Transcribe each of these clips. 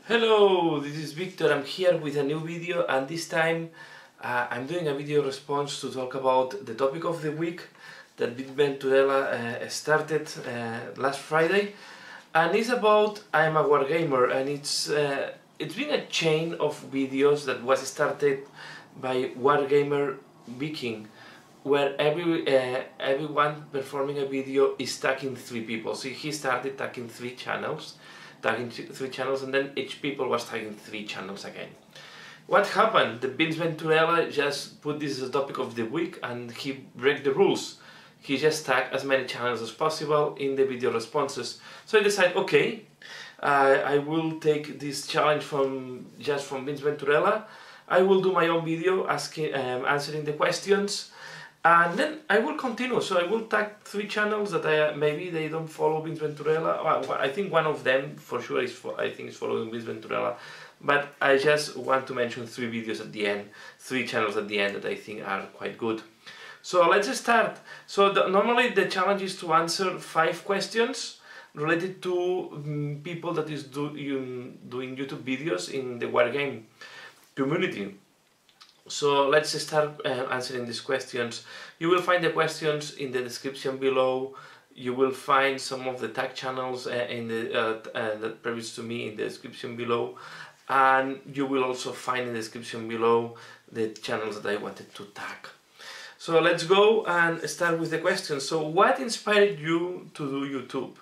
Hello, this is Victor. I'm here with a new video, and this time I'm doing a video response to talk about the topic of the week that Big Ben Tudela started last Friday, and it's about I'm a Wargamer, and it's been a chain of videos that was started by Wargamer Viking, where everyone performing a video is tagging 3 people. So he started tagging 3 channels, and then each people was tagging 3 channels again. What happened? The Vince Venturella just put this as a topic of the week, and he break the rules. He just tagged as many channels as possible in the video responses. So I decided, okay, I will take this challenge from Vince Venturella. I will do my own video asking, answering the questions, and then I will continue. So I will tag 3 channels that maybe they don't follow Vince Venturella. Well, I think one of them for sure is following Vince Venturella, but I just want to mention 3 videos at the end, 3 channels at the end that I think are quite good. So let's start. So normally the challenge is to answer 5 questions related to people that is doing YouTube videos in the Wargame community. So let's start answering these questions. You will find the questions in the description below. You will find some of the tag channels that previous to me in the description below, and you will also find in the description below the channels that I wanted to tag. So let's go and start with the questions. So what inspired you to do YouTube?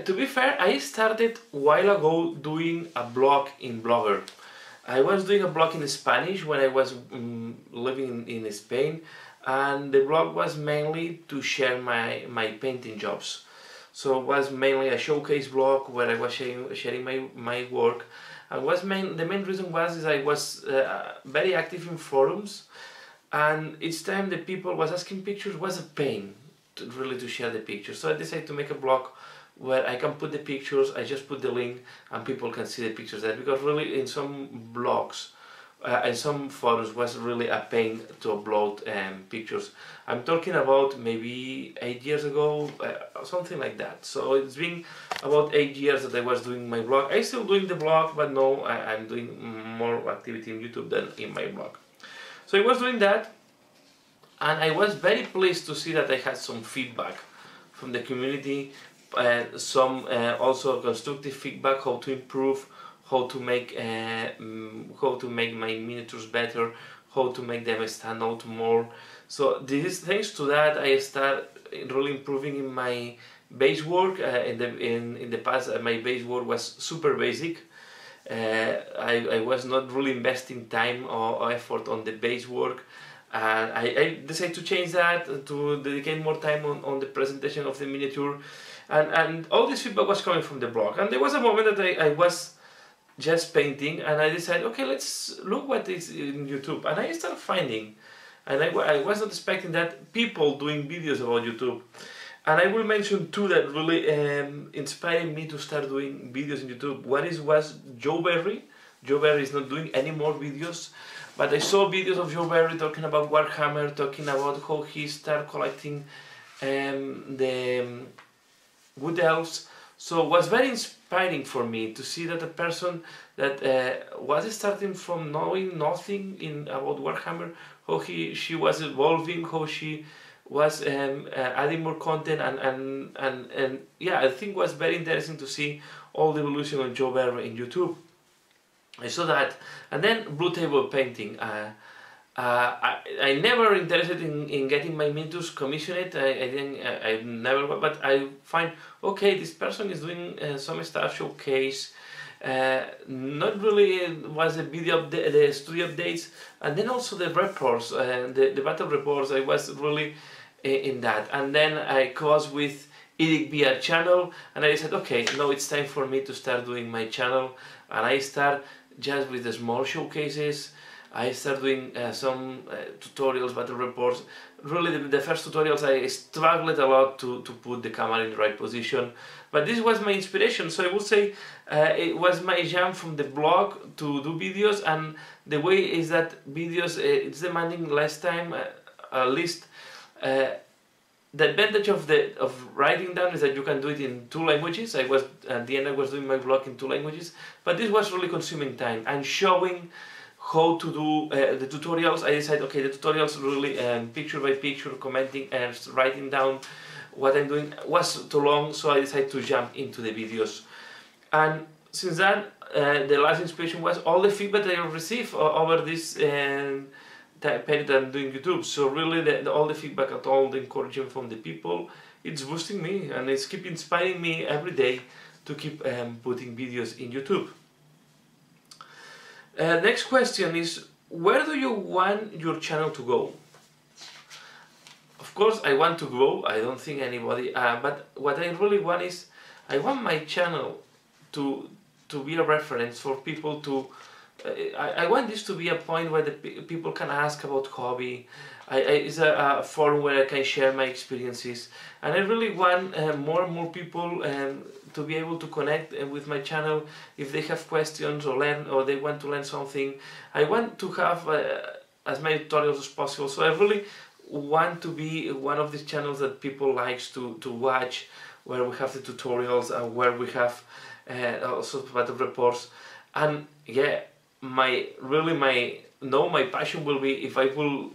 To be fair, I started a while ago doing a blog in Blogger. I was doing a blog in Spanish when I was living in Spain, and the blog was mainly to share my painting jobs. So it was mainly a showcase blog where I was sharing my work, and the main reason was I was very active in forums, and each time the people was asking pictures was a pain to share the pictures. So I decided to make a blog where I can put the pictures. I just put the link and people can see the pictures there, because really in some blogs and some forums was really a pain to upload pictures. I'm talking about maybe 8 years ago, something like that. So it's been about 8 years that I was doing my blog. I'm still doing the blog, but no, I'm doing more activity in YouTube than in my blog. So I was doing that, and I was very pleased to see that I had some feedback from the community. Some also constructive feedback, how to improve, how to make my miniatures better, how to make them stand out more. So thanks to that, I start really improving in my base work. In the past, my base work was super basic. I was not really investing time or effort on the base work. And I decided to change that, to dedicate more time on the presentation of the miniature, and all this feedback was coming from the blog. And there was a moment that I was just painting, and I decided, okay, let's look what is in YouTube, and I started finding, and I was not expecting that people doing videos about YouTube. And I will mention 2 that really inspired me to start doing videos in YouTube. One was Joe Berry. Joe Berry is not doing any more videos, but I saw videos of Joe Berry talking about Warhammer, talking about how he started collecting the wood elves. So it was very inspiring for me to see that a person that was starting from knowing nothing about Warhammer, how she was evolving, how she was adding more content, and yeah, I think it was very interesting to see all the evolution of Joe Berry in YouTube. I saw that, and then blue table painting. I never interested in getting my miniatures commissioned. I never, but I find, okay, this person is doing some stuff showcase. Not really was a video the studio updates, and then also the reports, the battle reports. I was really in that, and then I crossed with Edic VR channel, and I said, okay, now it's time for me to start doing my channel, and I start just with the small showcases. I started doing some tutorials, battle reports. Really, the first tutorials I struggled a lot to put the camera in the right position, but this was my inspiration. So I would say it was my jump from the blog to do videos, and the way is that videos it's demanding less time, at least the advantage of writing down is that you can do it in 2 languages. I was at the end I was doing my blog in 2 languages, but this was really consuming time and showing how to do the tutorials. I decided, okay, the tutorials really picture by picture, commenting and writing down what I'm doing was too long, so I decided to jump into the videos. And since then, the last inspiration was all the feedback that I received over this period I'm doing YouTube. So really, all the feedback and all the encouragement from the people, it's boosting me and it's keep inspiring me every day to keep putting videos in YouTube. Next question is, where do you want your channel to go? Of course, I want to grow. I don't think anybody. But what I really want is, I want my channel to be a reference for people to. I want this to be a point where the people can ask about hobby. It's a forum where I can share my experiences, and I really want more and more people to be able to connect with my channel if they have questions or they want to learn something. I want to have as many tutorials as possible. So I really want to be one of these channels that people likes to watch, where we have the tutorials and where we have also battle reports. And yeah, my passion will be if I will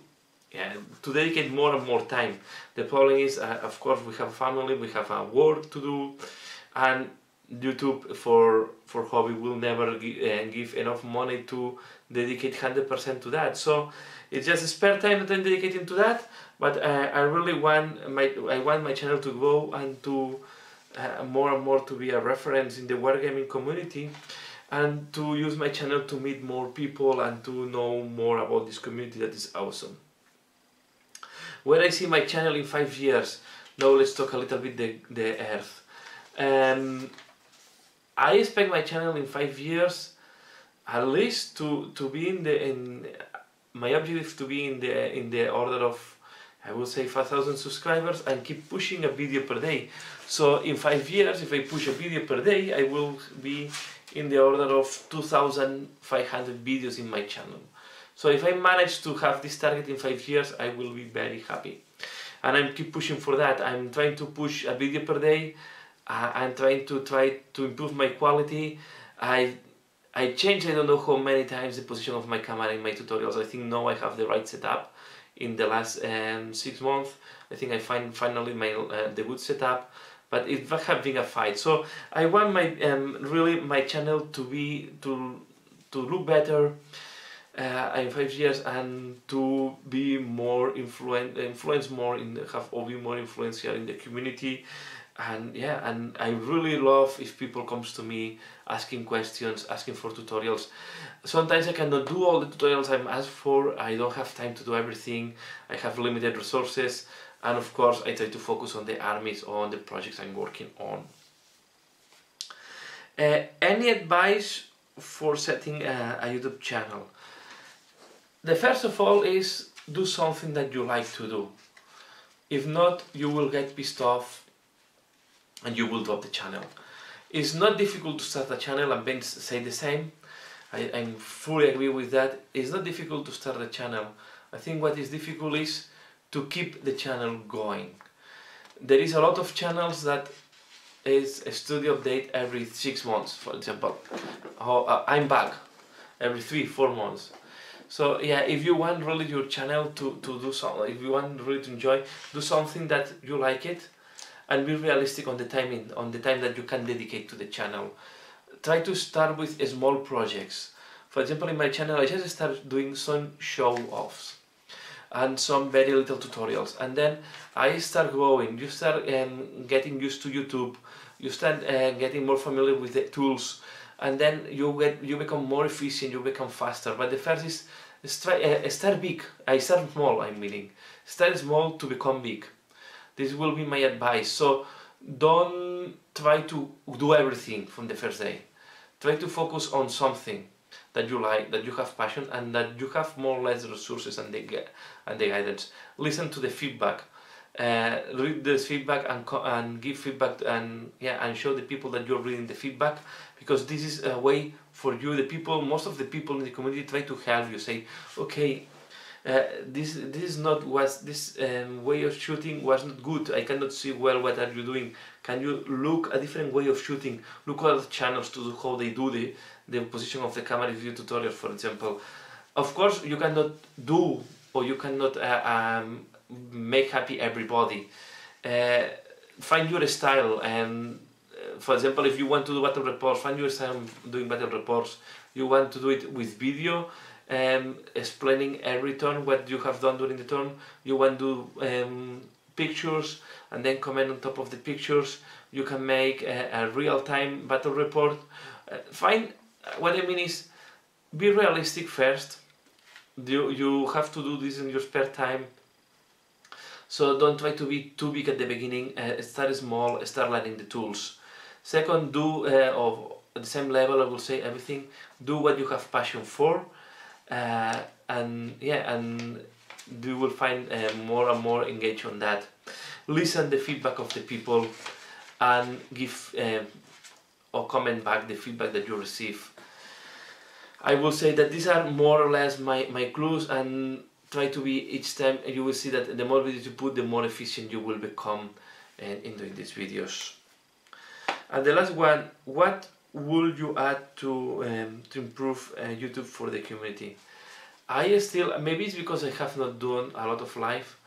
to dedicate more and more time. The problem is, of course, we have family, we have work to do, and YouTube for hobby will never give enough money to dedicate 100% to that. So it's just spare time that I'm dedicating to that. But I really want my channel to grow and to more and more to be a reference in the wargaming community, and to use my channel to meet more people and to know more about this community that is awesome. Where I see my channel in 5 years. Now let's talk a little bit the Earth. I expect my channel in 5 years at least to be in my objective to be in the order of, I will say, 5,000 subscribers, and keep pushing a video per day. So in 5 years, if I push a video per day, I will be in the order of 2,500 videos in my channel. So if I manage to have this target in 5 years, I will be very happy. And I'm keep pushing for that. I'm trying to push a video per day. I'm trying to improve my quality. I changed, I don't know how many times, the position of my camera in my tutorials. I think now I have the right setup. In the last 6 months, I think I find finally the good setup. But it has been a fight. So I want my really my channel to look better in 5 years, and to be more influence more in be more influential in the community. And yeah, and I really love if people comes to me asking questions, asking for tutorials. Sometimes I cannot do all the tutorials I'm asked for. I don't have time to do everything. I have limited resources, and of course I try to focus on the armies or on the projects I'm working on. Any advice for setting a YouTube channel? The first of all is, do something that you like to do. If not, you will get pissed off and you will drop the channel. It's not difficult to start a channel, and Ben say the same. I fully agree with that. It's not difficult to start a channel. I think what is difficult is to keep the channel going. There is a lot of channels that is a studio update every 6 months, for example. I'm back every 3-4 months. So yeah, if you want really your channel to do something, if you want really to enjoy, do something that you like it, and be realistic on the timing, on the time that you can dedicate to the channel. Try to start with small projects. For example, in my channel, I just started doing some show-offs and some very little tutorials, and then I start growing. You start getting used to YouTube. You start getting more familiar with the tools, and then you become more efficient. You become faster. But the first is start big. I start small. I'm meaning start small to become big. This will be my advice. So don't try to do everything from the first day. Try to focus on something that you like, that you have passion, and that you have more or less resources and the guidance. Listen to the feedback. Read the feedback and give feedback, and show the people that you're reading the feedback, because this is a way for you, most of the people in the community try to help you. Say, okay, this is not was this way of shooting was not good. I cannot see well what are you doing. Can you look a different way of shooting? Look other channels to do how they do the position of the camera view tutorial, for example. Of course, you cannot do or you cannot make happy everybody. Find your style, and for example, if you want to do battle reports, find your style doing battle reports. You want to do it with video, explaining every turn what you have done during the turn. You want to do pictures and then comment on top of the pictures. You can make a real-time battle report. What I mean is, be realistic first. You have to do this in your spare time. So don't try to be too big at the beginning. Start small, start learning the tools. Second, do of at the same level, I will say everything. Do what you have passion for, and you will find more and more engaged on that. Listen the feedback of the people, and give or comment back the feedback that you receive. I will say that these are more or less my clues, and try to be each time. You will see that the more videos you put, the more efficient you will become in doing these videos. And the last one, what would you add to improve YouTube for the community? I still, maybe it's because I have not done a lot of live,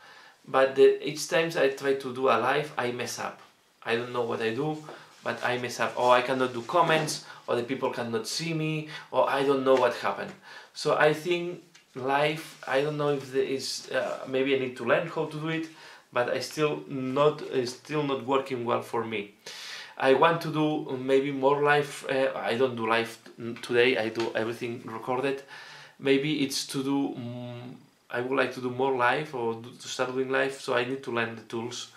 but each time I try to do a live, I mess up. I don't know what I do, but I mess up. Or I cannot do comments, or the people cannot see me, or I don't know what happened. So I think live, I don't know if there is, maybe I need to learn how to do it, but it's still not working well for me. I want to do maybe more live. I don't do live today, I do everything recorded. Maybe it's to do, I would like to do more live, or to start doing live, so I need to learn the tools.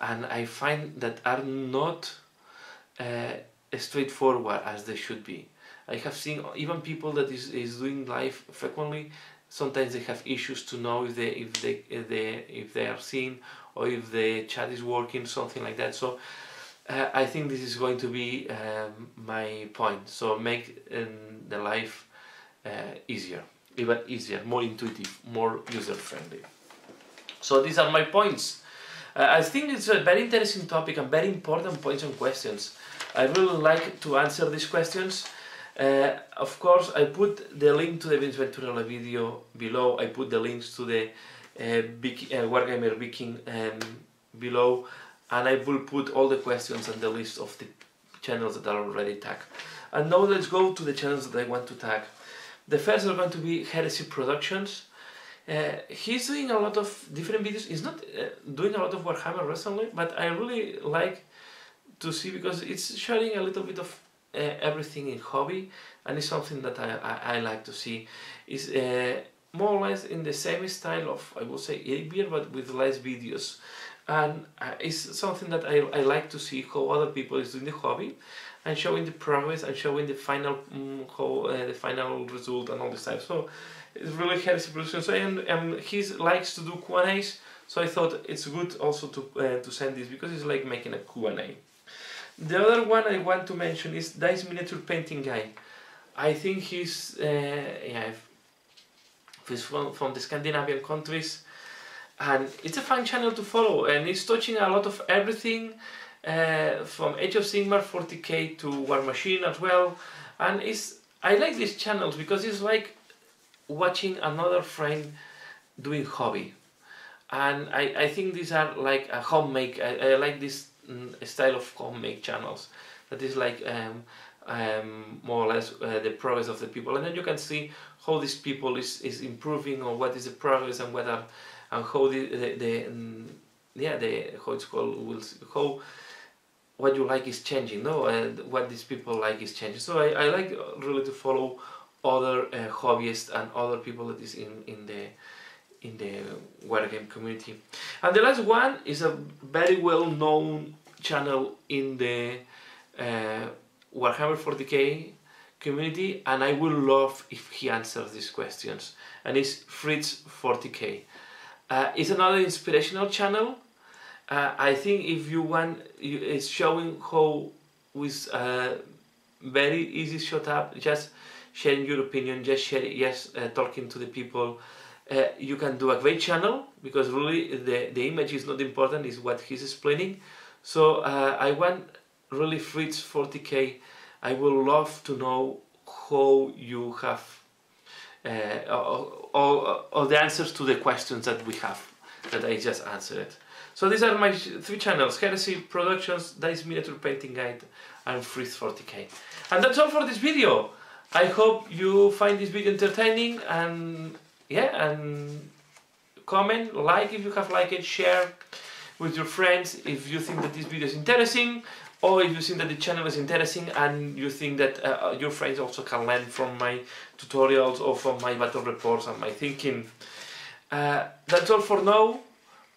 And I find that are not straightforward as they should be. I have seen even people that is doing live frequently, sometimes they have issues to know if they are seen, or if the chat is working, something like that. So I think this is going to be my point. So make the life easier, even easier, more intuitive, more user-friendly. So these are my points. I think it's a very interesting topic and very important points and questions. I really like to answer these questions. Of course, I put the link to the Vince Venturella video below. I put the links to the Wargamer Viking below. And I will put all the questions and the list of the channels that are already tagged. And now let's go to the channels that I want to tag. The first are going to be Heresy Productions. He's doing a lot of different videos. He's not doing a lot of Warhammer recently, but I really like to see, because it's sharing a little bit of everything in hobby, and it's something that I like to see. It's more or less in the same style of, I would say, 8-beer, but with less videos. And it's something that I like to see how other people is doing the hobby, and showing the progress, and showing the final the final result and all this stuff. So it's really Heresy Productions. So, and he likes to do Q&As, so I thought it's good also to send this, because it's like making a Q&A. The other one I want to mention is Dice Miniature Painting Guy. I think he's he's from the Scandinavian countries. And it's a fun channel to follow, and it's touching a lot of everything, from Age of Sigmar 40k to War Machine as well. And I like these channels because it's like watching another friend doing hobby. And I think these are like a homemade, I like this style of homemade channels. That is like more or less the progress of the people. And then you can see how these people is improving, or what is the progress, and what are, and how how it's called, how what you like is changing, no? What these people like is changing. So I like really to follow other hobbyists and other people that is in the wargame community. And the last one is a very well known channel in the Warhammer 40k community, and I would love if he answers these questions, and it's Fritz 40k. It's another inspirational channel. I think if you want, it's showing how with very easy setup, just sharing your opinion, just sharing, talking to the people, you can do a great channel, because really the image is not important, it's what he's explaining. So I want really Fritz 40k. I would love to know how you have all the answers to the questions that we have, that I just answered. So these are my 3 channels: Heresy Productions, Dice Miniature Painting Guide, and Fritz 40k. And that's all for this video. I hope you find this video entertaining, and yeah, and comment, like if you have liked it, share with your friends if you think that this video is interesting, or if you think that the channel is interesting and you think that your friends also can learn from my tutorials or from my battle reports and my thinking. That's all for now.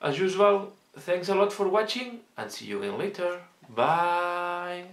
As usual, thanks a lot for watching, and see you again later. Bye!